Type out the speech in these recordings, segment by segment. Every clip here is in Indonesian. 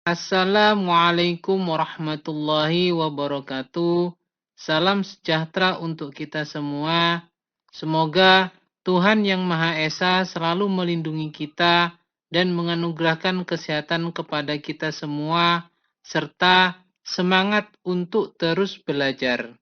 Assalamualaikum warahmatullahi wabarakatuh. Salam sejahtera untuk kita semua. Semoga Tuhan Yang Maha Esa selalu melindungi kita dan menganugerahkan kesehatan kepada kita semua, serta semangat untuk terus belajar.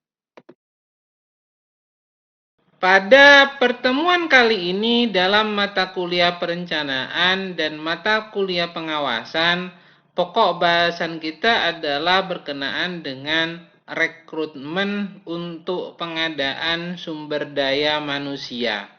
Pada pertemuan kali ini dalam mata kuliah perencanaan dan mata kuliah pengawasan, pokok bahasan kita adalah berkenaan dengan rekrutmen untuk pengadaan sumber daya manusia.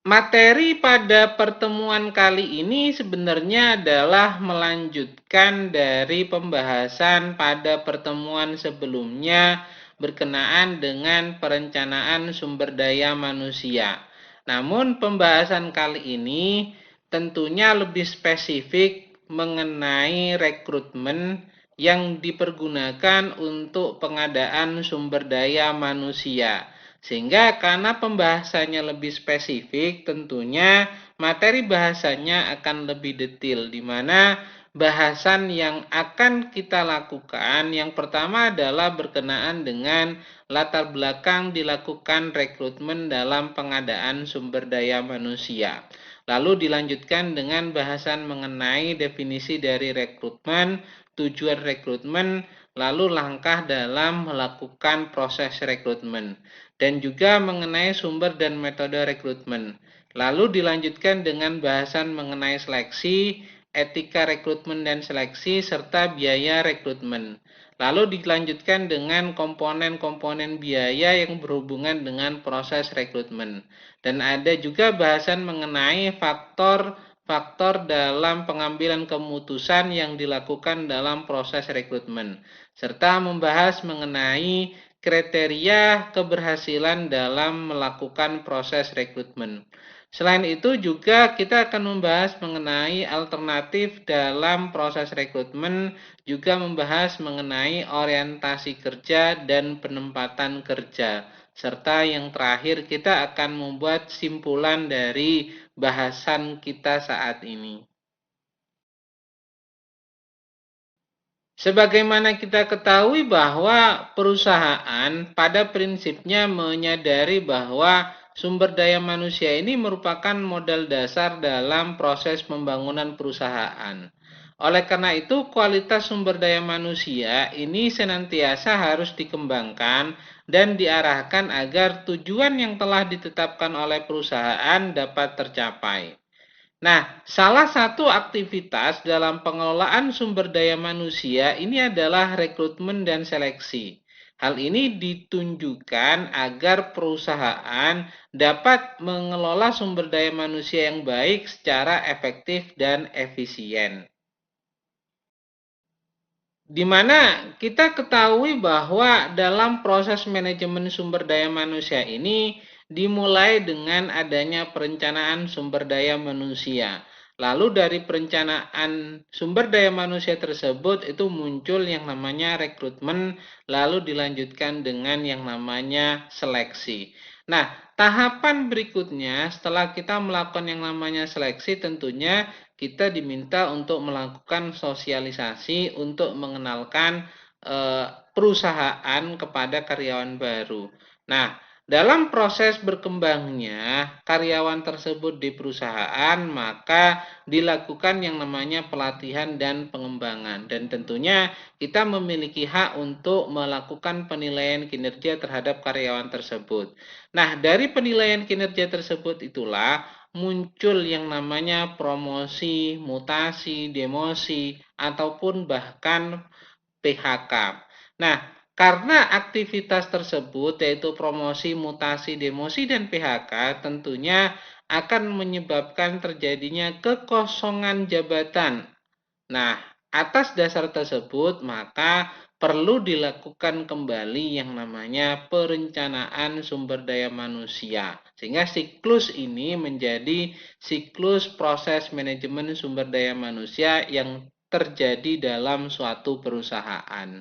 Materi pada pertemuan kali ini sebenarnya adalah melanjutkan dari pembahasan pada pertemuan sebelumnya berkenaan dengan perencanaan sumber daya manusia. Namun pembahasan kali ini tentunya lebih spesifik mengenai rekrutmen yang dipergunakan untuk pengadaan sumber daya manusia. Sehingga karena pembahasannya lebih spesifik, tentunya materi bahasanya akan lebih detail, di mana bahasan yang akan kita lakukan yang pertama adalah berkenaan dengan latar belakang dilakukan rekrutmen dalam pengadaan sumber daya manusia. Lalu dilanjutkan dengan bahasan mengenai definisi dari rekrutmen, tujuan rekrutmen, lalu langkah dalam melakukan proses rekrutmen, dan juga mengenai sumber dan metode rekrutmen. Lalu dilanjutkan dengan bahasan mengenai seleksi, etika rekrutmen dan seleksi, serta biaya rekrutmen. Lalu dilanjutkan dengan komponen-komponen biaya yang berhubungan dengan proses rekrutmen. Dan ada juga bahasan mengenai faktor-faktor dalam pengambilan keputusan yang dilakukan dalam proses rekrutmen, serta membahas mengenai kriteria keberhasilan dalam melakukan proses rekrutmen. Selain itu juga kita akan membahas mengenai alternatif dalam proses rekrutmen, juga membahas mengenai orientasi kerja dan penempatan kerja. Serta yang terakhir kita akan membuat simpulan dari bahasan kita saat ini. Sebagaimana kita ketahui bahwa perusahaan pada prinsipnya menyadari bahwa sumber daya manusia ini merupakan modal dasar dalam proses pembangunan perusahaan. Oleh karena itu, kualitas sumber daya manusia ini senantiasa harus dikembangkan dan diarahkan agar tujuan yang telah ditetapkan oleh perusahaan dapat tercapai. Nah, salah satu aktivitas dalam pengelolaan sumber daya manusia ini adalah rekrutmen dan seleksi. Hal ini ditunjukkan agar perusahaan dapat mengelola sumber daya manusia yang baik secara efektif dan efisien. Di mana kita ketahui bahwa dalam proses manajemen sumber daya manusia ini dimulai dengan adanya perencanaan sumber daya manusia. Lalu dari perencanaan sumber daya manusia tersebut itu muncul yang namanya rekrutmen, lalu dilanjutkan dengan yang namanya seleksi. Nah, tahapan berikutnya setelah kita melakukan yang namanya seleksi, tentunya kita diminta untuk melakukan sosialisasi untuk mengenalkan perusahaan kepada karyawan baru. Nah, dalam proses berkembangnya karyawan tersebut di perusahaan, maka dilakukan yang namanya pelatihan dan pengembangan. Dan tentunya kita memiliki hak untuk melakukan penilaian kinerja terhadap karyawan tersebut. Nah, dari penilaian kinerja tersebut itulah muncul yang namanya promosi, mutasi, demosi, ataupun bahkan PHK. Nah, karena aktivitas tersebut yaitu promosi, mutasi, demosi, dan PHK tentunya akan menyebabkan terjadinya kekosongan jabatan. Nah, atas dasar tersebut maka perlu dilakukan kembali yang namanya perencanaan sumber daya manusia. Sehingga siklus ini menjadi siklus proses manajemen sumber daya manusia yang terjadi dalam suatu perusahaan.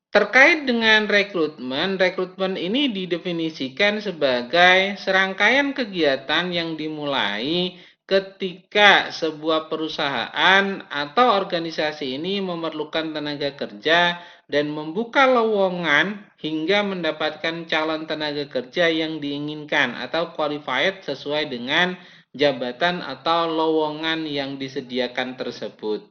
Terkait dengan rekrutmen, rekrutmen ini didefinisikan sebagai serangkaian kegiatan yang dimulai ketika sebuah perusahaan atau organisasi ini memerlukan tenaga kerja dan membuka lowongan hingga mendapatkan calon tenaga kerja yang diinginkan atau qualified sesuai dengan jabatan atau lowongan yang disediakan tersebut.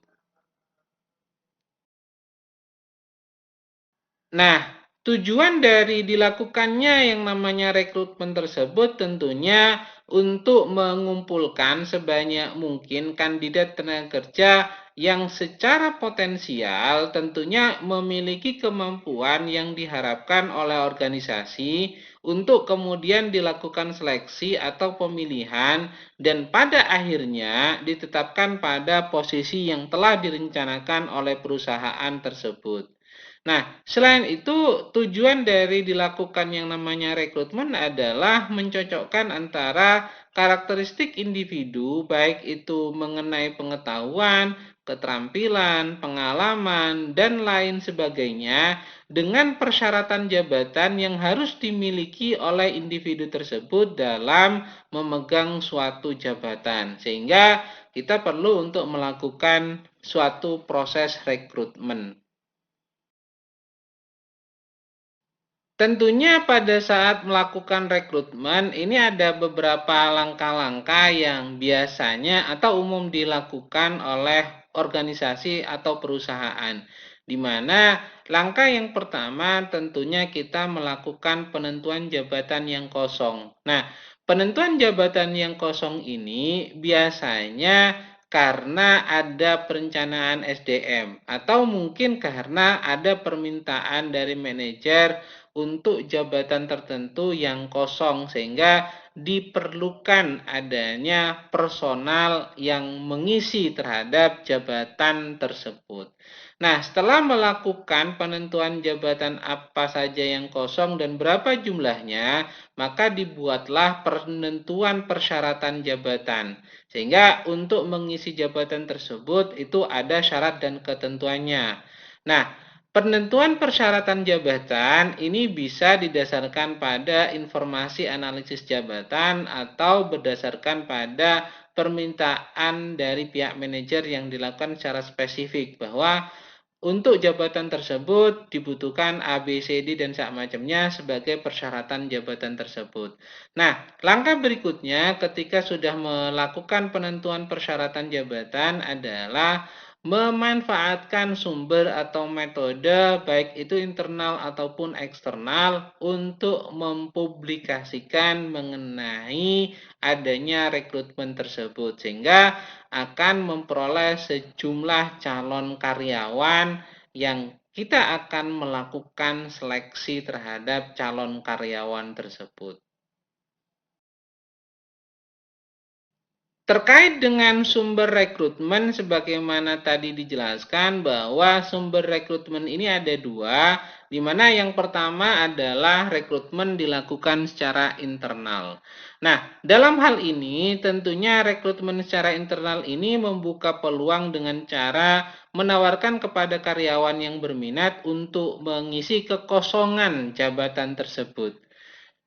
Nah, tujuan dari dilakukannya yang namanya rekrutmen tersebut tentunya untuk mengumpulkan sebanyak mungkin kandidat tenaga kerja yang secara potensial tentunya memiliki kemampuan yang diharapkan oleh organisasi untuk kemudian dilakukan seleksi atau pemilihan dan pada akhirnya ditetapkan pada posisi yang telah direncanakan oleh perusahaan tersebut. Nah, selain itu, tujuan dari dilakukan yang namanya rekrutmen adalah mencocokkan antara karakteristik individu, baik itu mengenai pengetahuan, keterampilan, pengalaman, dan lain sebagainya, dengan persyaratan jabatan yang harus dimiliki oleh individu tersebut dalam memegang suatu jabatan. Sehingga kita perlu untuk melakukan suatu proses rekrutmen. Tentunya pada saat melakukan rekrutmen ini ada beberapa langkah-langkah yang biasanya atau umum dilakukan oleh organisasi atau perusahaan. Di mana langkah yang pertama tentunya kita melakukan penentuan jabatan yang kosong. Nah, penentuan jabatan yang kosong ini biasanya karena ada perencanaan SDM atau mungkin karena ada permintaan dari manajer untuk jabatan tertentu yang kosong sehingga diperlukan adanya personal yang mengisi terhadap jabatan tersebut. Nah, setelah melakukan penentuan jabatan apa saja yang kosong dan berapa jumlahnya, maka dibuatlah penentuan persyaratan jabatan. Sehingga untuk mengisi jabatan tersebut itu ada syarat dan ketentuannya. Nah, penentuan persyaratan jabatan ini bisa didasarkan pada informasi analisis jabatan atau berdasarkan pada permintaan dari pihak manajer yang dilakukan secara spesifik bahwa untuk jabatan tersebut dibutuhkan A, B, C, D, dan semacamnya sebagai persyaratan jabatan tersebut. Nah, langkah berikutnya ketika sudah melakukan penentuan persyaratan jabatan adalah memanfaatkan sumber atau metode baik itu internal ataupun eksternal untuk mempublikasikan mengenai adanya rekrutmen tersebut sehingga akan memperoleh sejumlah calon karyawan yang kita akan melakukan seleksi terhadap calon karyawan tersebut. Terkait dengan sumber rekrutmen, sebagaimana tadi dijelaskan bahwa sumber rekrutmen ini ada dua, di mana yang pertama adalah rekrutmen dilakukan secara internal. Nah, dalam hal ini tentunya rekrutmen secara internal ini membuka peluang dengan cara menawarkan kepada karyawan yang berminat untuk mengisi kekosongan jabatan tersebut.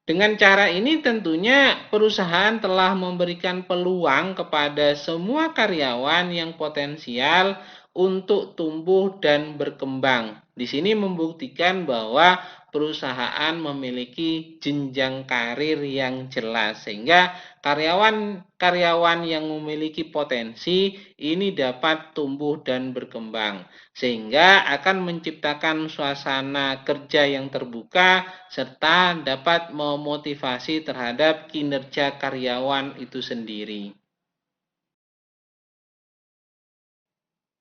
Dengan cara ini tentunya perusahaan telah memberikan peluang kepada semua karyawan yang potensial untuk tumbuh dan berkembang. Di sini membuktikan bahwa perusahaan memiliki jenjang karir yang jelas sehingga karyawan-karyawan yang memiliki potensi ini dapat tumbuh dan berkembang sehingga akan menciptakan suasana kerja yang terbuka serta dapat memotivasi terhadap kinerja karyawan itu sendiri.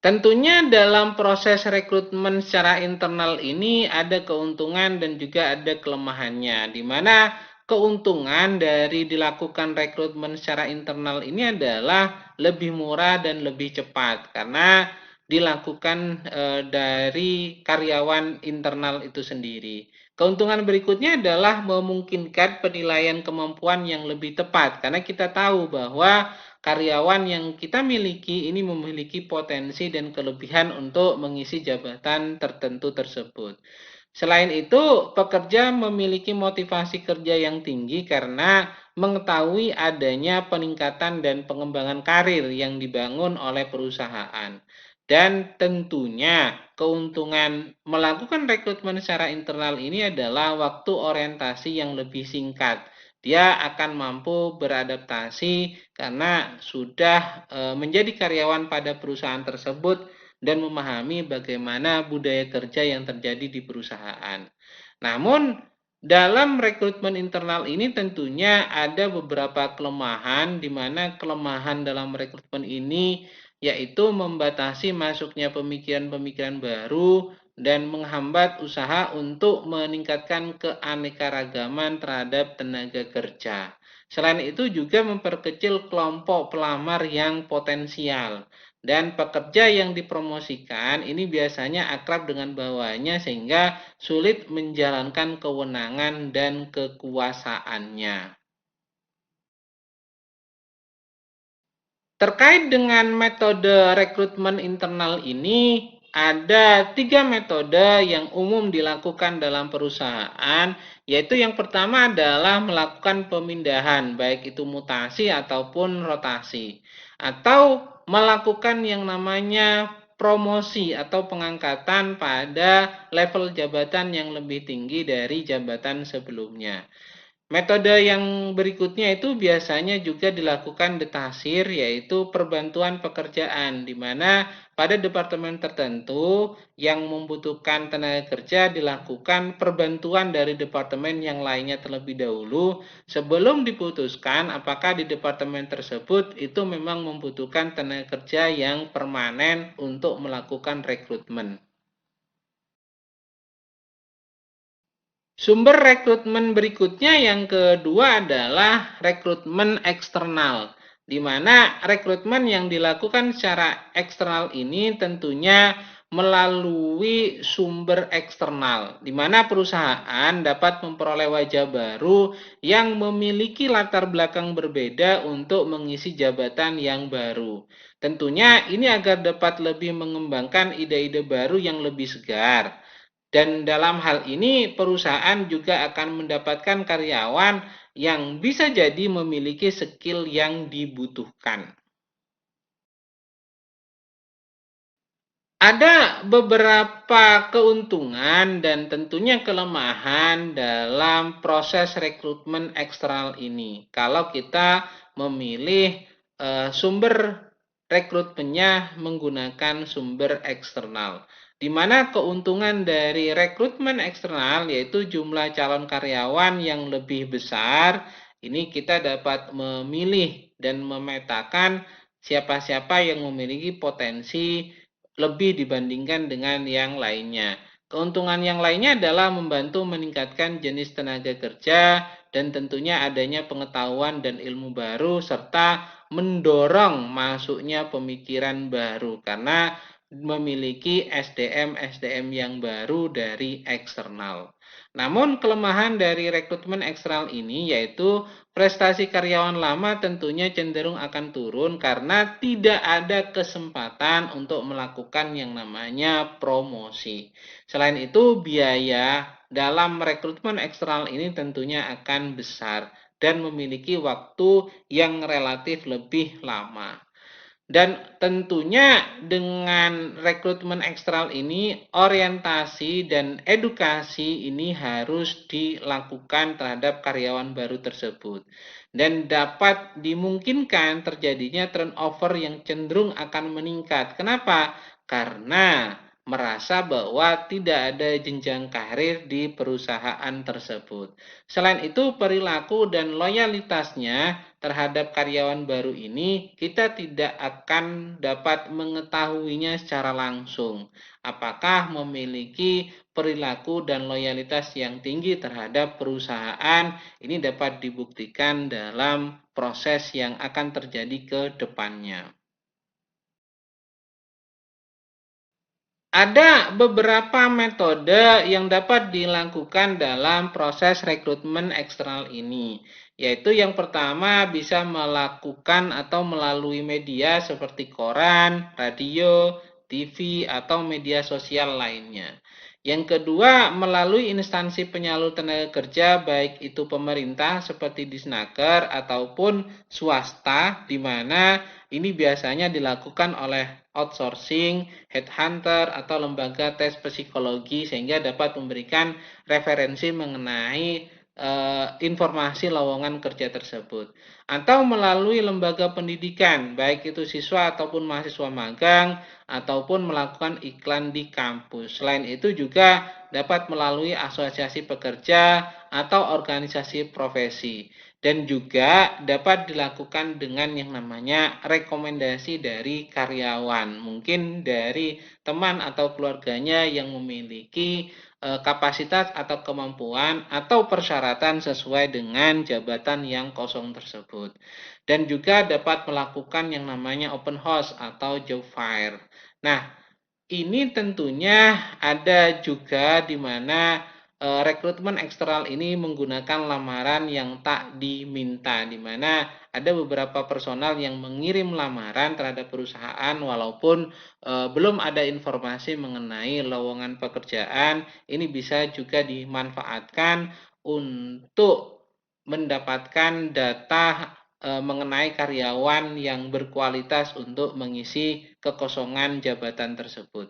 Tentunya dalam proses rekrutmen secara internal ini ada keuntungan dan juga ada kelemahannya, di mana keuntungan dari dilakukan rekrutmen secara internal ini adalah lebih murah dan lebih cepat karena dilakukan dari karyawan internal itu sendiri. Keuntungan berikutnya adalah memungkinkan penilaian kemampuan yang lebih tepat karena kita tahu bahwa karyawan yang kita miliki ini memiliki potensi dan kelebihan untuk mengisi jabatan tertentu tersebut. Selain itu, pekerja memiliki motivasi kerja yang tinggi karena mengetahui adanya peningkatan dan pengembangan karir yang dibangun oleh perusahaan. Dan tentunya keuntungan melakukan rekrutmen secara internal ini adalah waktu orientasi yang lebih singkat. Dia akan mampu beradaptasi karena sudah menjadi karyawan pada perusahaan tersebut dan memahami bagaimana budaya kerja yang terjadi di perusahaan. Namun, dalam rekrutmen internal ini tentunya ada beberapa kelemahan, di mana kelemahan dalam rekrutmen ini yaitu membatasi masuknya pemikiran-pemikiran baru dan menghambat usaha untuk meningkatkan keanekaragaman terhadap tenaga kerja. Selain itu juga memperkecil kelompok pelamar yang potensial. Dan pekerja yang dipromosikan ini biasanya akrab dengan bawahannya sehingga sulit menjalankan kewenangan dan kekuasaannya. Terkait dengan metode rekrutmen internal ini, ada 3 metode yang umum dilakukan dalam perusahaan, yaitu yang pertama adalah melakukan pemindahan, baik itu mutasi ataupun rotasi, atau melakukan yang namanya promosi atau pengangkatan pada level jabatan yang lebih tinggi dari jabatan sebelumnya. Metode yang berikutnya itu biasanya juga dilakukan detasir, yaitu perbantuan pekerjaan, di mana pada departemen tertentu yang membutuhkan tenaga kerja dilakukan perbantuan dari departemen yang lainnya terlebih dahulu sebelum diputuskan apakah di departemen tersebut itu memang membutuhkan tenaga kerja yang permanen untuk melakukan rekrutmen. Sumber rekrutmen berikutnya yang kedua adalah rekrutmen eksternal, di mana rekrutmen yang dilakukan secara eksternal ini tentunya melalui sumber eksternal, di mana perusahaan dapat memperoleh wajah baru yang memiliki latar belakang berbeda untuk mengisi jabatan yang baru. Tentunya ini agar dapat lebih mengembangkan ide-ide baru yang lebih segar. Dan dalam hal ini perusahaan juga akan mendapatkan karyawan yang bisa jadi memiliki skill yang dibutuhkan. Ada beberapa keuntungan dan tentunya kelemahan dalam proses rekrutmen eksternal ini. Kalau kita memilih sumber rekrutmennya menggunakan sumber eksternal, di mana keuntungan dari rekrutmen eksternal yaitu jumlah calon karyawan yang lebih besar. Ini kita dapat memilih dan memetakan siapa-siapa yang memiliki potensi lebih dibandingkan dengan yang lainnya. Keuntungan yang lainnya adalah membantu meningkatkan jenis tenaga kerja dan tentunya adanya pengetahuan dan ilmu baru serta mendorong masuknya pemikiran baru karena memiliki SDM-SDM yang baru dari eksternal. Namun kelemahan dari rekrutmen eksternal ini yaitu prestasi karyawan lama tentunya cenderung akan turun karena tidak ada kesempatan untuk melakukan yang namanya promosi. Selain itu, biaya dalam rekrutmen eksternal ini tentunya akan besar dan memiliki waktu yang relatif lebih lama. Dan tentunya dengan rekrutmen eksternal ini orientasi dan edukasi ini harus dilakukan terhadap karyawan baru tersebut. Dan dapat dimungkinkan terjadinya turnover yang cenderung akan meningkat. Kenapa? Karena merasa bahwa tidak ada jenjang karir di perusahaan tersebut. Selain itu, perilaku dan loyalitasnya terhadap karyawan baru ini kita tidak akan dapat mengetahuinya secara langsung. Apakah memiliki perilaku dan loyalitas yang tinggi terhadap perusahaan, ini dapat dibuktikan dalam proses yang akan terjadi ke depannya. Ada beberapa metode yang dapat dilakukan dalam proses rekrutmen eksternal ini, yaitu yang pertama bisa melakukan atau melalui media seperti koran, radio, TV, atau media sosial lainnya. Yang kedua, melalui instansi penyalur tenaga kerja, baik itu pemerintah seperti Disnaker ataupun swasta, di mana ini biasanya dilakukan oleh outsourcing, headhunter, atau lembaga tes psikologi sehingga dapat memberikan referensi mengenai informasi lowongan kerja tersebut. Atau melalui lembaga pendidikan, baik itu siswa ataupun mahasiswa magang, ataupun melakukan iklan di kampus. Selain itu juga dapat melalui asosiasi pekerja atau organisasi profesi. Dan juga dapat dilakukan dengan yang namanya rekomendasi dari karyawan. Mungkin dari teman atau keluarganya yang memiliki kapasitas atau kemampuan atau persyaratan sesuai dengan jabatan yang kosong tersebut. Dan juga dapat melakukan yang namanya open house atau job fair. Nah, ini tentunya ada juga di mana rekrutmen eksternal ini menggunakan lamaran yang tak diminta, di mana ada beberapa personal yang mengirim lamaran terhadap perusahaan walaupun belum ada informasi mengenai lowongan pekerjaan. Ini bisa juga dimanfaatkan untuk mendapatkan data mengenai karyawan yang berkualitas untuk mengisi kekosongan jabatan tersebut.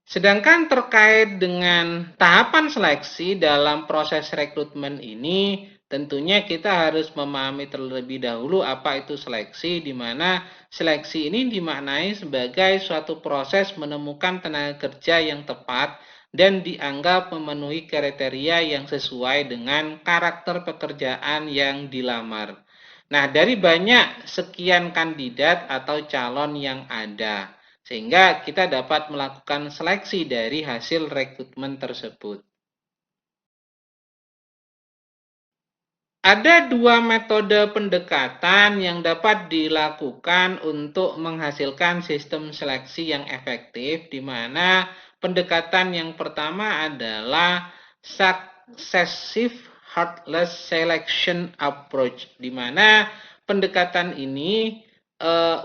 Sedangkan terkait dengan tahapan seleksi dalam proses rekrutmen ini, tentunya kita harus memahami terlebih dahulu apa itu seleksi, di mana seleksi ini dimaknai sebagai suatu proses menemukan tenaga kerja yang tepat dan dianggap memenuhi kriteria yang sesuai dengan karakter pekerjaan yang dilamar. Nah, dari banyak sekian kandidat atau calon yang ada, sehingga kita dapat melakukan seleksi dari hasil rekrutmen tersebut. Ada dua metode pendekatan yang dapat dilakukan untuk menghasilkan sistem seleksi yang efektif, di mana pendekatan yang pertama adalah successive heartless selection approach, di mana pendekatan ini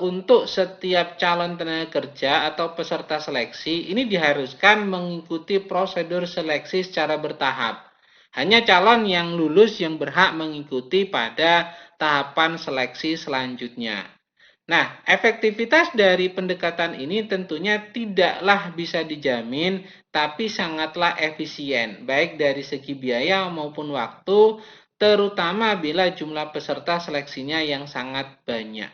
untuk setiap calon tenaga kerja atau peserta seleksi ini diharuskan mengikuti prosedur seleksi secara bertahap. Hanya calon yang lulus yang berhak mengikuti pada tahapan seleksi selanjutnya. Nah, efektivitas dari pendekatan ini tentunya tidaklah bisa dijamin, tapi sangatlah efisien, baik dari segi biaya maupun waktu, terutama bila jumlah peserta seleksinya yang sangat banyak.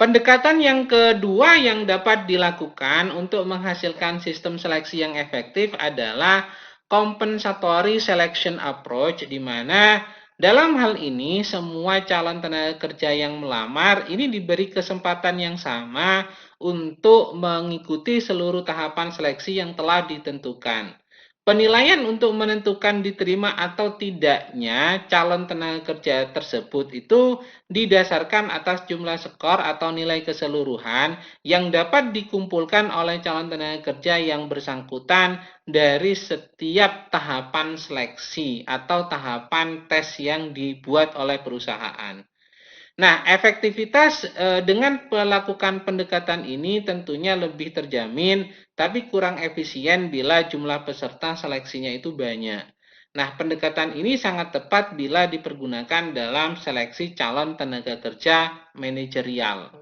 Pendekatan yang kedua yang dapat dilakukan untuk menghasilkan sistem seleksi yang efektif adalah compensatory selection approach, di mana dalam hal ini semua calon tenaga kerja yang melamar ini diberi kesempatan yang sama untuk mengikuti seluruh tahapan seleksi yang telah ditentukan. Penilaian untuk menentukan diterima atau tidaknya calon tenaga kerja tersebut itu didasarkan atas jumlah skor atau nilai keseluruhan yang dapat dikumpulkan oleh calon tenaga kerja yang bersangkutan dari setiap tahapan seleksi atau tahapan tes yang dibuat oleh perusahaan. Nah, efektivitas dengan melakukan pendekatan ini tentunya lebih terjamin, tapi kurang efisien bila jumlah peserta seleksinya itu banyak. Nah, pendekatan ini sangat tepat bila dipergunakan dalam seleksi calon tenaga kerja manajerial.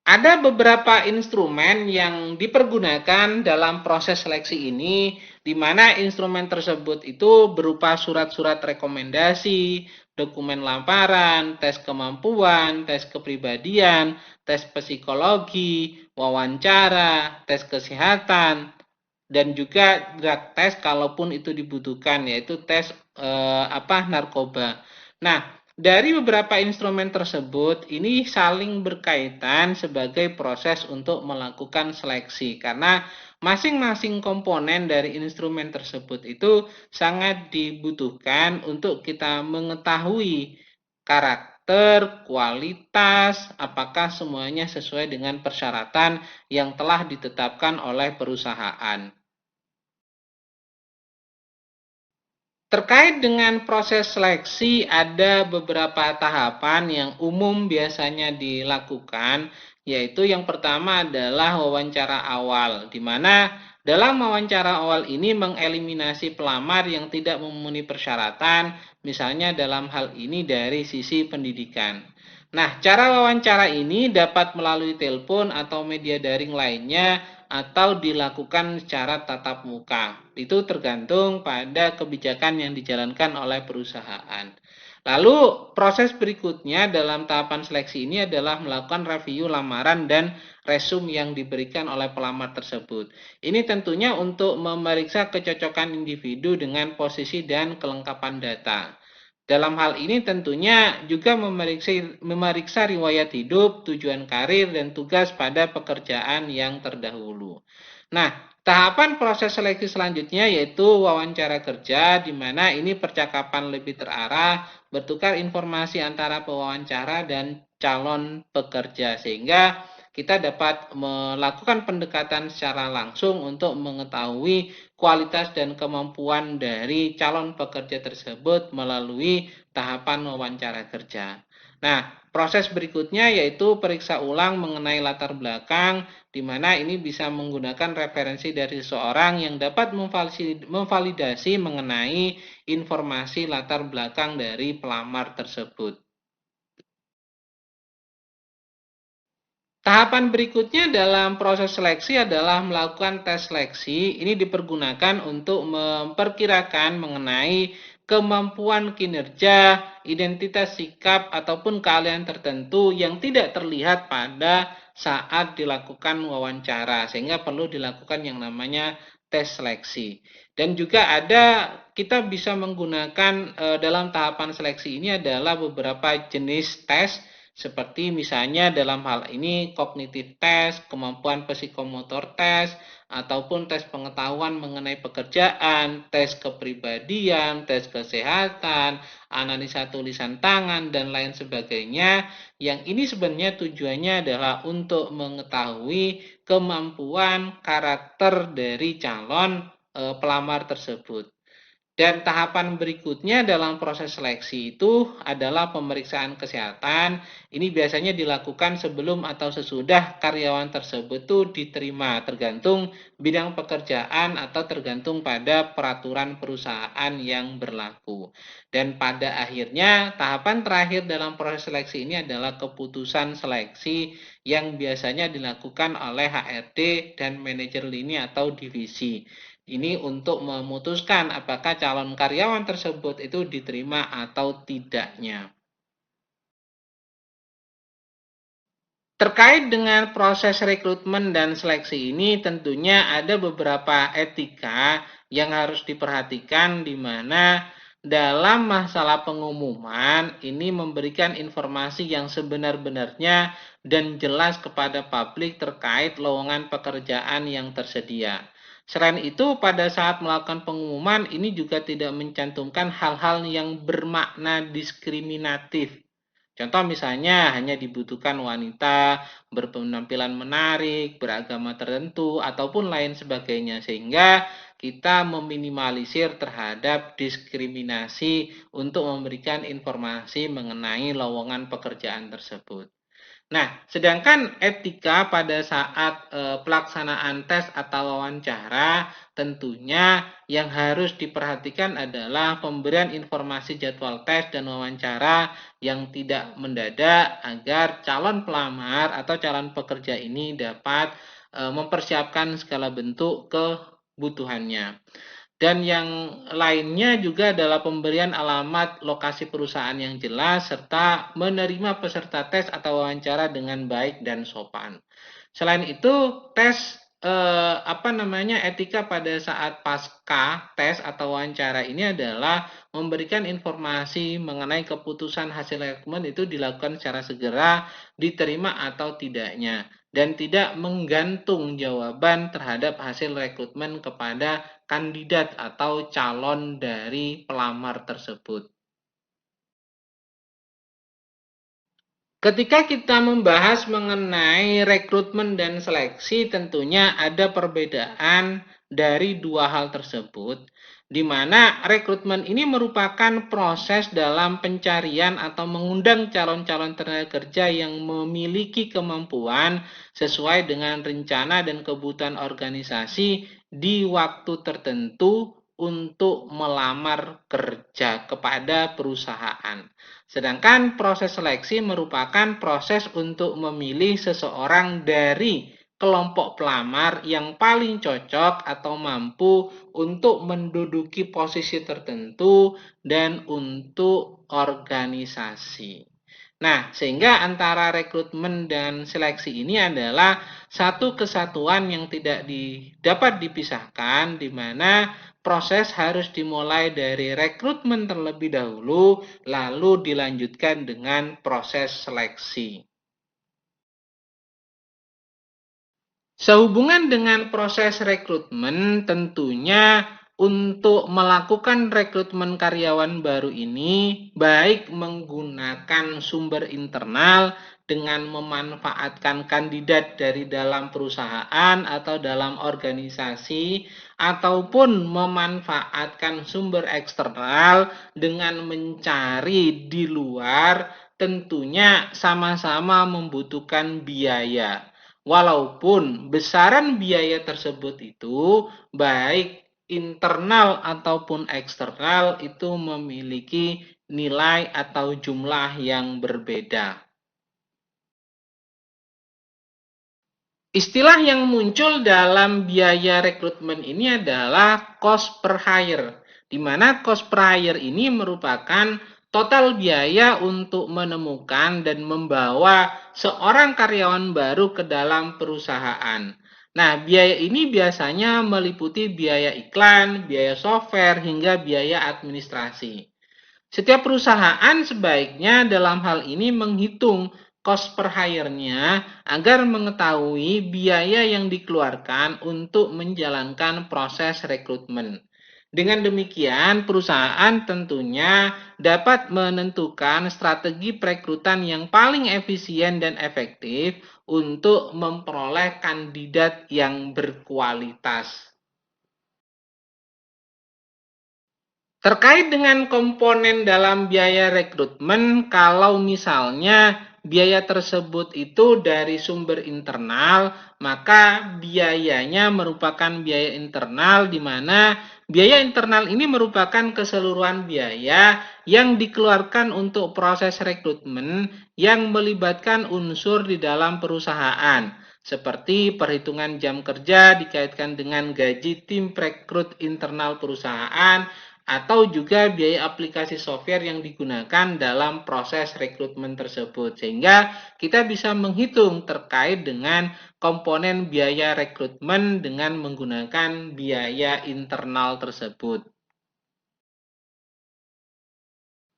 Ada beberapa instrumen yang dipergunakan dalam proses seleksi ini, di mana instrumen tersebut itu berupa surat-surat rekomendasi, dokumen lamaran, tes kemampuan, tes kepribadian, tes psikologi, wawancara, tes kesehatan, dan juga drug test kalaupun itu dibutuhkan, yaitu tes narkoba. Nah, dari beberapa instrumen tersebut ini saling berkaitan sebagai proses untuk melakukan seleksi, karena masing-masing komponen dari instrumen tersebut itu sangat dibutuhkan untuk kita mengetahui karakter, kualitas, apakah semuanya sesuai dengan persyaratan yang telah ditetapkan oleh perusahaan. Terkait dengan proses seleksi, ada beberapa tahapan yang umum biasanya dilakukan, yaitu yang pertama adalah wawancara awal, di mana dalam wawancara awal ini mengeliminasi pelamar yang tidak memenuhi persyaratan, misalnya dalam hal ini dari sisi pendidikan. Nah, cara wawancara ini dapat melalui telepon atau media daring lainnya atau dilakukan secara tatap muka. Itu tergantung pada kebijakan yang dijalankan oleh perusahaan. Lalu proses berikutnya dalam tahapan seleksi ini adalah melakukan review lamaran dan resume yang diberikan oleh pelamar tersebut. Ini tentunya untuk memeriksa kecocokan individu dengan posisi dan kelengkapan data. Dalam hal ini tentunya juga memeriksa riwayat hidup, tujuan karir, dan tugas pada pekerjaan yang terdahulu. Nah, tahapan proses seleksi selanjutnya yaitu wawancara kerja, di mana ini percakapan lebih terarah, bertukar informasi antara pewawancara dan calon pekerja, sehingga kita dapat melakukan pendekatan secara langsung untuk mengetahui kualitas dan kemampuan dari calon pekerja tersebut melalui tahapan wawancara kerja. Nah, proses berikutnya yaitu periksa ulang mengenai latar belakang, di mana ini bisa menggunakan referensi dari seseorang yang dapat memvalidasi mengenai informasi latar belakang dari pelamar tersebut. Tahapan berikutnya dalam proses seleksi adalah melakukan tes seleksi. Ini dipergunakan untuk memperkirakan mengenai kemampuan kinerja, identitas sikap, ataupun keahlian tertentu yang tidak terlihat pada saat dilakukan wawancara, sehingga perlu dilakukan yang namanya tes seleksi. Dan juga kita bisa menggunakan dalam tahapan seleksi ini adalah beberapa jenis tes, seperti misalnya dalam hal ini kognitif tes, kemampuan psikomotor tes, ataupun tes pengetahuan mengenai pekerjaan, tes kepribadian, tes kesehatan, analisa tulisan tangan, dan lain sebagainya. Yang ini sebenarnya tujuannya adalah untuk mengetahui kemampuan karakter dari calon pelamar tersebut. Dan tahapan berikutnya dalam proses seleksi itu adalah pemeriksaan kesehatan. Ini biasanya dilakukan sebelum atau sesudah karyawan tersebut itu diterima, tergantung bidang pekerjaan atau tergantung pada peraturan perusahaan yang berlaku. Dan pada akhirnya, tahapan terakhir dalam proses seleksi ini adalah keputusan seleksi yang biasanya dilakukan oleh HRD dan manajer lini atau divisi. Ini untuk memutuskan apakah calon karyawan tersebut itu diterima atau tidaknya. Terkait dengan proses rekrutmen dan seleksi ini tentunya ada beberapa etika yang harus diperhatikan, di mana dalam masalah pengumuman ini memberikan informasi yang sebenar-benarnya dan jelas kepada publik terkait lowongan pekerjaan yang tersedia. Selain itu, pada saat melakukan pengumuman ini juga tidak mencantumkan hal-hal yang bermakna diskriminatif. Contoh misalnya hanya dibutuhkan wanita berpenampilan menarik, beragama tertentu, ataupun lain sebagainya, sehingga kita meminimalisir terhadap diskriminasi untuk memberikan informasi mengenai lowongan pekerjaan tersebut. Nah, sedangkan etika pada saat pelaksanaan tes atau wawancara, tentunya yang harus diperhatikan adalah pemberian informasi jadwal tes dan wawancara yang tidak mendadak, agar calon pelamar atau calon pekerja ini dapat mempersiapkan segala bentuk kebutuhannya. Dan yang lainnya juga adalah pemberian alamat lokasi perusahaan yang jelas, serta menerima peserta tes atau wawancara dengan baik dan sopan. Selain itu, tes etika pada saat pasca tes atau wawancara ini adalah memberikan informasi mengenai keputusan hasil rekrutmen itu dilakukan secara segera, diterima atau tidaknya, dan tidak menggantung jawaban terhadap hasil rekrutmen kepada kandidat atau calon dari pelamar tersebut. Ketika kita membahas mengenai rekrutmen dan seleksi, tentunya ada perbedaan dari dua hal tersebut, di mana rekrutmen ini merupakan proses dalam pencarian atau mengundang calon-calon tenaga kerja yang memiliki kemampuan sesuai dengan rencana dan kebutuhan organisasi di waktu tertentu untuk melamar kerja kepada perusahaan. Sedangkan proses seleksi merupakan proses untuk memilih seseorang dari kelompok pelamar yang paling cocok atau mampu untuk menduduki posisi tertentu dan untuk organisasi. Nah, sehingga antara rekrutmen dan seleksi ini adalah satu kesatuan yang tidak dapat dipisahkan, di mana proses harus dimulai dari rekrutmen terlebih dahulu, lalu dilanjutkan dengan proses seleksi. Sehubungan dengan proses rekrutmen, tentunya untuk melakukan rekrutmen karyawan baru ini, baik menggunakan sumber internal dengan memanfaatkan kandidat dari dalam perusahaan atau dalam organisasi, ataupun memanfaatkan sumber eksternal dengan mencari di luar, tentunya sama-sama membutuhkan biaya. Walaupun besaran biaya tersebut itu baik internal ataupun eksternal itu memiliki nilai atau jumlah yang berbeda. Istilah yang muncul dalam biaya rekrutmen ini adalah cost per hire, di mana cost per hire ini merupakan total biaya untuk menemukan dan membawa seorang karyawan baru ke dalam perusahaan. Nah, biaya ini biasanya meliputi biaya iklan, biaya software, hingga biaya administrasi. Setiap perusahaan sebaiknya dalam hal ini menghitung cost per hire-nya agar mengetahui biaya yang dikeluarkan untuk menjalankan proses rekrutmen. Dengan demikian, perusahaan tentunya dapat menentukan strategi perekrutan yang paling efisien dan efektif untuk memperoleh kandidat yang berkualitas. Terkait dengan komponen dalam biaya rekrutmen, kalau misalnya biaya tersebut itu dari sumber internal, maka biayanya merupakan biaya internal, di mana biaya internal ini merupakan keseluruhan biaya yang dikeluarkan untuk proses rekrutmen yang melibatkan unsur di dalam perusahaan, seperti perhitungan jam kerja dikaitkan dengan gaji tim rekrut internal perusahaan, atau juga biaya aplikasi software yang digunakan dalam proses rekrutmen tersebut. Sehingga kita bisa menghitung terkait dengan komponen biaya rekrutmen dengan menggunakan biaya internal tersebut.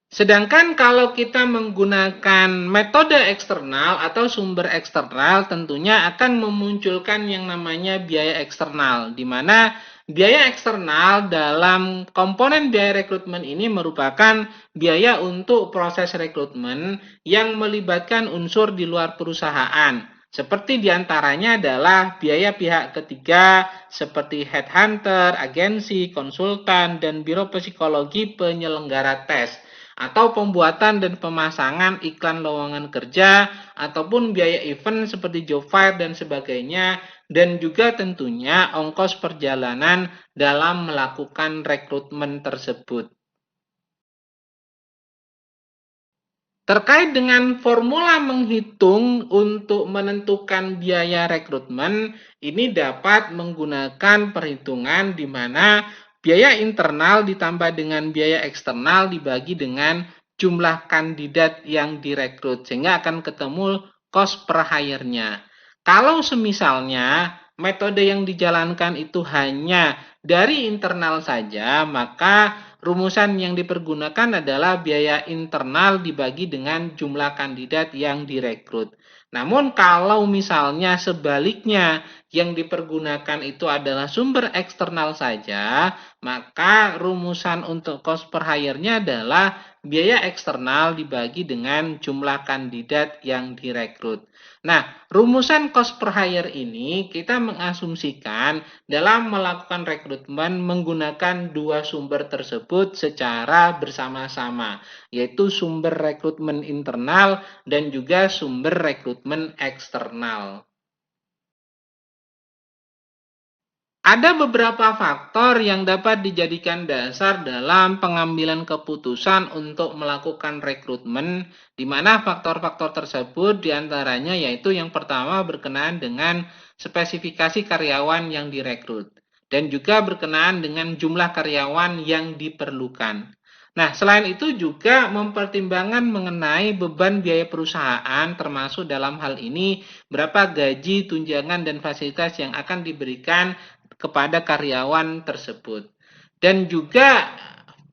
Sedangkan kalau kita menggunakan metode eksternal atau sumber eksternal, tentunya akan memunculkan yang namanya biaya eksternal, di mana biaya eksternal dalam komponen biaya rekrutmen ini merupakan biaya untuk proses rekrutmen yang melibatkan unsur di luar perusahaan. Seperti diantaranya adalah biaya pihak ketiga seperti headhunter, agensi, konsultan, dan biro psikologi penyelenggara tes, atau pembuatan dan pemasangan iklan lowongan kerja, ataupun biaya event seperti job fair dan sebagainya, dan juga tentunya ongkos perjalanan dalam melakukan rekrutmen tersebut. Terkait dengan formula menghitung untuk menentukan biaya rekrutmen, ini dapat menggunakan perhitungan di mana biaya internal ditambah dengan biaya eksternal dibagi dengan jumlah kandidat yang direkrut, sehingga akan ketemu cost per hire-nya. Kalau semisalnya metode yang dijalankan itu hanya dari internal saja, maka rumusan yang dipergunakan adalah biaya internal dibagi dengan jumlah kandidat yang direkrut. Namun kalau misalnya sebaliknya yang dipergunakan itu adalah sumber eksternal saja, maka rumusan untuk cost per hire-nya adalah biaya eksternal dibagi dengan jumlah kandidat yang direkrut. Nah, rumusan cost per hire ini kita mengasumsikan dalam melakukan rekrutmen menggunakan dua sumber tersebut secara bersama-sama, yaitu sumber rekrutmen internal dan juga sumber rekrutmen eksternal. Ada beberapa faktor yang dapat dijadikan dasar dalam pengambilan keputusan untuk melakukan rekrutmen, di mana faktor-faktor tersebut diantaranya yaitu yang pertama berkenaan dengan spesifikasi karyawan yang direkrut, dan juga berkenaan dengan jumlah karyawan yang diperlukan. Nah, selain itu juga mempertimbangkan mengenai beban biaya perusahaan, termasuk dalam hal ini berapa gaji, tunjangan, dan fasilitas yang akan diberikan kepada karyawan tersebut. Dan juga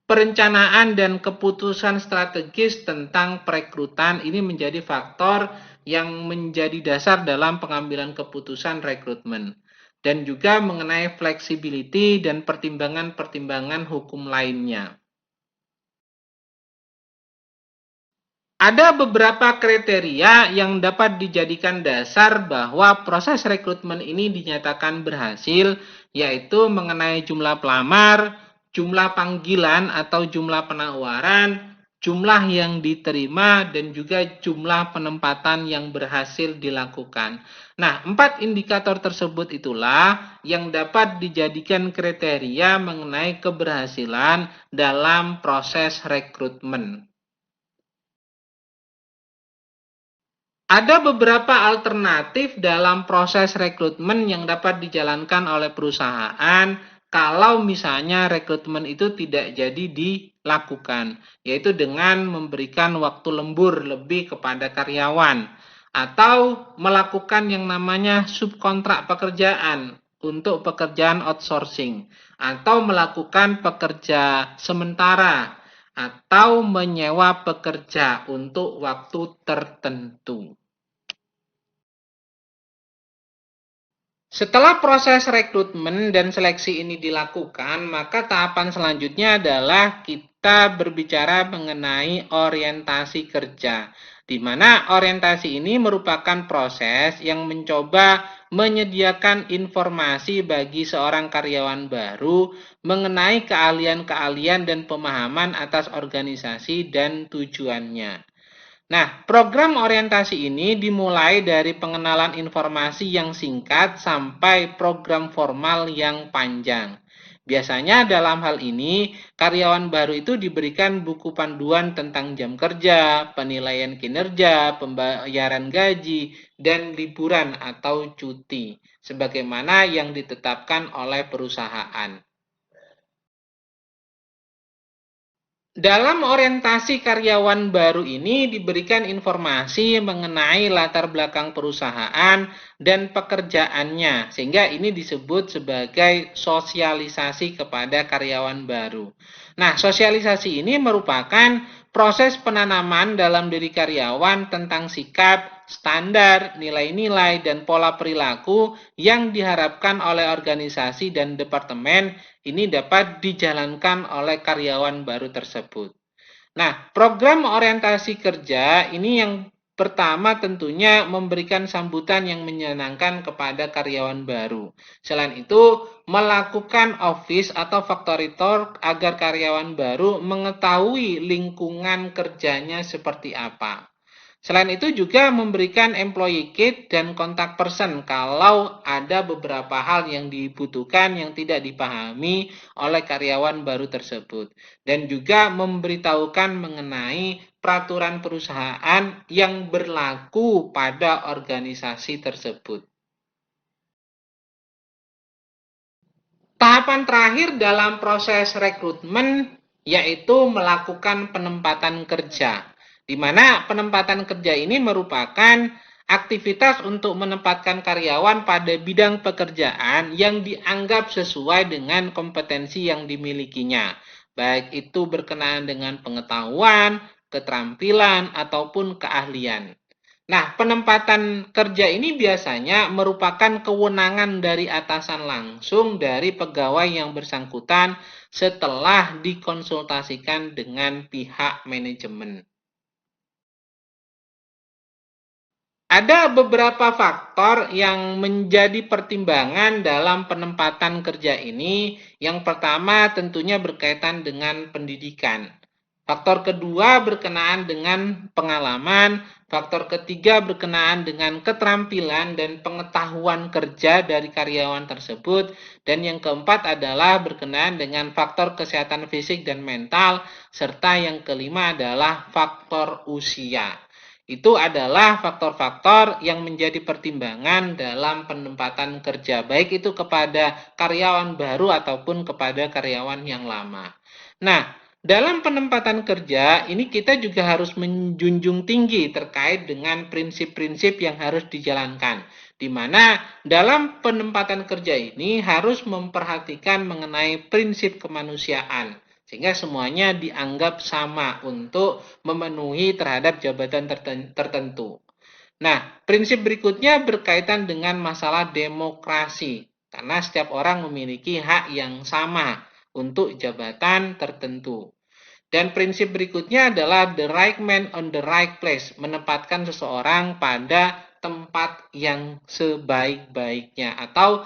perencanaan dan keputusan strategis tentang perekrutan ini menjadi faktor yang menjadi dasar dalam pengambilan keputusan rekrutmen. Dan juga mengenai flexibility dan pertimbangan-pertimbangan hukum lainnya. Ada beberapa kriteria yang dapat dijadikan dasar bahwa proses rekrutmen ini dinyatakan berhasil, yaitu mengenai jumlah pelamar, jumlah panggilan atau jumlah penawaran, jumlah yang diterima, dan juga jumlah penempatan yang berhasil dilakukan. Nah, 4 indikator tersebut itulah yang dapat dijadikan kriteria mengenai keberhasilan dalam proses rekrutmen. Ada beberapa alternatif dalam proses rekrutmen yang dapat dijalankan oleh perusahaan kalau misalnya rekrutmen itu tidak jadi dilakukan, yaitu dengan memberikan waktu lembur lebih kepada karyawan atau melakukan yang namanya subkontrak pekerjaan untuk pekerjaan outsourcing atau melakukan pekerja sementara atau menyewa pekerja untuk waktu tertentu. Setelah proses rekrutmen dan seleksi ini dilakukan, maka tahapan selanjutnya adalah kita berbicara mengenai orientasi kerja, di mana orientasi ini merupakan proses yang mencoba menyediakan informasi bagi seorang karyawan baru mengenai keahlian-keahlian dan pemahaman atas organisasi dan tujuannya. Nah, program orientasi ini dimulai dari pengenalan informasi yang singkat sampai program formal yang panjang. Biasanya dalam hal ini, karyawan baru itu diberikan buku panduan tentang jam kerja, penilaian kinerja, pembayaran gaji, dan liburan atau cuti, sebagaimana yang ditetapkan oleh perusahaan. Dalam orientasi karyawan baru ini diberikan informasi mengenai latar belakang perusahaan dan pekerjaannya, sehingga ini disebut sebagai sosialisasi kepada karyawan baru. Nah, sosialisasi ini merupakan proses penanaman dalam diri karyawan tentang sikap, standar, nilai-nilai, dan pola perilaku yang diharapkan oleh organisasi dan departemen ini dapat dijalankan oleh karyawan baru tersebut. Nah, program orientasi kerja ini yang pertama tentunya memberikan sambutan yang menyenangkan kepada karyawan baru. Selain itu, melakukan office atau factory tour agar karyawan baru mengetahui lingkungan kerjanya seperti apa. Selain itu juga memberikan employee kit dan kontak person kalau ada beberapa hal yang dibutuhkan yang tidak dipahami oleh karyawan baru tersebut. Dan juga memberitahukan mengenai peraturan perusahaan yang berlaku pada organisasi tersebut. Tahapan terakhir dalam proses rekrutmen yaitu melakukan penempatan kerja, di mana penempatan kerja ini merupakan aktivitas untuk menempatkan karyawan pada bidang pekerjaan yang dianggap sesuai dengan kompetensi yang dimilikinya, baik itu berkenaan dengan pengetahuan, keterampilan, ataupun keahlian. Nah, penempatan kerja ini biasanya merupakan kewenangan dari atasan langsung dari pegawai yang bersangkutan setelah dikonsultasikan dengan pihak manajemen. Ada beberapa faktor yang menjadi pertimbangan dalam penempatan kerja ini. Yang pertama tentunya berkaitan dengan pendidikan. Faktor kedua berkenaan dengan pengalaman. Faktor ketiga berkenaan dengan keterampilan dan pengetahuan kerja dari karyawan tersebut. Dan yang keempat adalah berkenaan dengan faktor kesehatan fisik dan mental. Serta yang kelima adalah faktor usia. Itu adalah faktor-faktor yang menjadi pertimbangan dalam penempatan kerja, baik itu kepada karyawan baru ataupun kepada karyawan yang lama. Nah, dalam penempatan kerja ini kita juga harus menjunjung tinggi terkait dengan prinsip-prinsip yang harus dijalankan, di mana dalam penempatan kerja ini harus memperhatikan mengenai prinsip kemanusiaan, sehingga semuanya dianggap sama untuk memenuhi terhadap jabatan tertentu. Nah, prinsip berikutnya berkaitan dengan masalah demokrasi, karena setiap orang memiliki hak yang sama untuk jabatan tertentu. Dan prinsip berikutnya adalah the right man on the right place, menempatkan seseorang pada tempat yang sebaik-baiknya, atau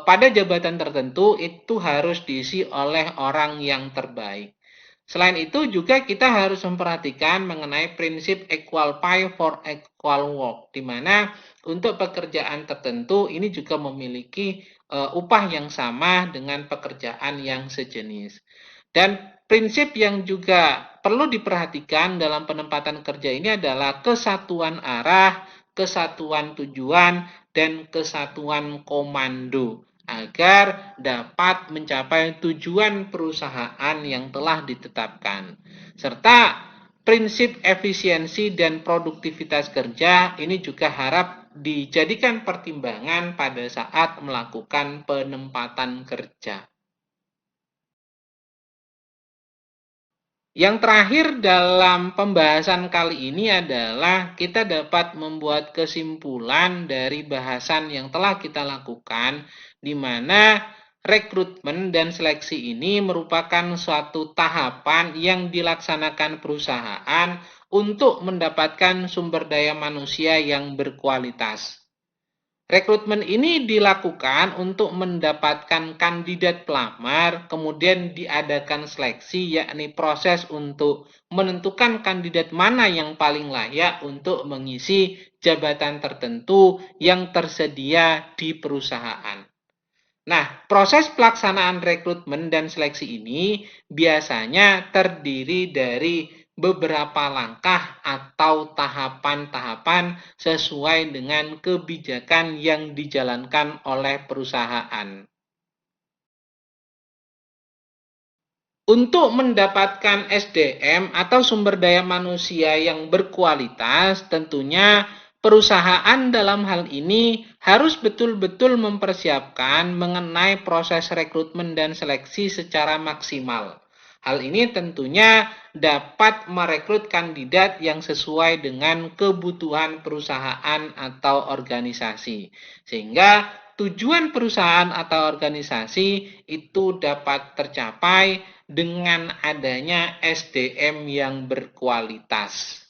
pada jabatan tertentu itu harus diisi oleh orang yang terbaik. Selain itu juga kita harus memperhatikan mengenai prinsip equal pay for equal work, di mana untuk pekerjaan tertentu ini juga memiliki upah yang sama dengan pekerjaan yang sejenis. Dan prinsip yang juga perlu diperhatikan dalam penempatan kerja ini adalah kesatuan arah, kesatuan tujuan, dan kesatuan komando agar dapat mencapai tujuan perusahaan yang telah ditetapkan. Serta prinsip efisiensi dan produktivitas kerja ini juga harap dijadikan pertimbangan pada saat melakukan penempatan kerja. Yang terakhir dalam pembahasan kali ini adalah kita dapat membuat kesimpulan dari bahasan yang telah kita lakukan, di mana rekrutmen dan seleksi ini merupakan suatu tahapan yang dilaksanakan perusahaan untuk mendapatkan sumber daya manusia yang berkualitas. Rekrutmen ini dilakukan untuk mendapatkan kandidat pelamar, kemudian diadakan seleksi, yakni proses untuk menentukan kandidat mana yang paling layak untuk mengisi jabatan tertentu yang tersedia di perusahaan. Nah, proses pelaksanaan rekrutmen dan seleksi ini biasanya terdiri dari beberapa langkah atau tahapan-tahapan sesuai dengan kebijakan yang dijalankan oleh perusahaan. Untuk mendapatkan SDM atau sumber daya manusia yang berkualitas, tentunya perusahaan dalam hal ini harus betul-betul mempersiapkan mengenai proses rekrutmen dan seleksi secara maksimal. Hal ini tentunya dapat merekrut kandidat yang sesuai dengan kebutuhan perusahaan atau organisasi, sehingga tujuan perusahaan atau organisasi itu dapat tercapai dengan adanya SDM yang berkualitas.